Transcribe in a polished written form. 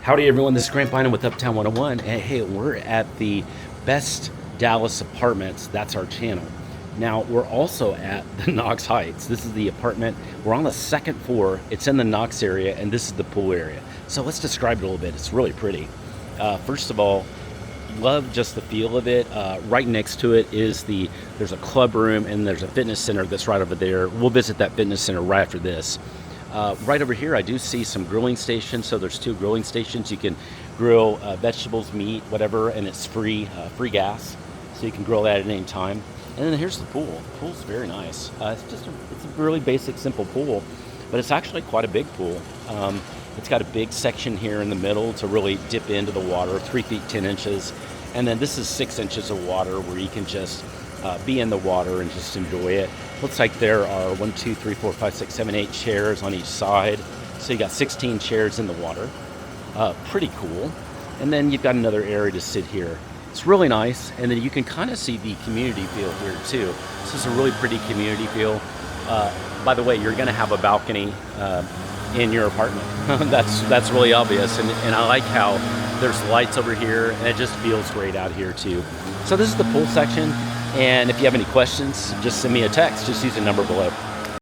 Howdy everyone, this is Grant Bynum with Uptown 101, and hey, we're at the Best Dallas Apartments. That's our channel. Now, we're also at the Knox Heights. This is the apartment. We're on the second floor. It's in the Knox area, and this is the pool area. So let's describe it a little bit. It's really pretty. First of all, love just the feel of it. Right next to it is there's a club room, and there's a fitness center that's right over there. We'll visit that fitness center right after this. Right over here, I do see some grilling stations. So there's 2 grilling stations. You can grill vegetables, meat, whatever, and it's free gas. So you can grill that at any time. And then here's the pool. The pool's very nice. It's a really basic, simple pool, but it's actually quite a big pool. It's got a big section here in the middle to really dip into the water, 3 feet 10 inches. And then this is 6 inches of water where you can just be in the water and just enjoy it. Looks like there are 1, 2, 3, 4, 5, 6, 7, 8 chairs on each side. So you got 16 chairs in the water. Pretty cool. And then you've got another area to sit here. It's really nice. And then you can kind of see the community feel here too. This is a really pretty community feel. By the way, you're going to have a balcony in your apartment. that's really obvious. And I like how there's lights over here, and it just feels great out here too. So this is the pool section. And if you have any questions, just send me a text. Just use the number below.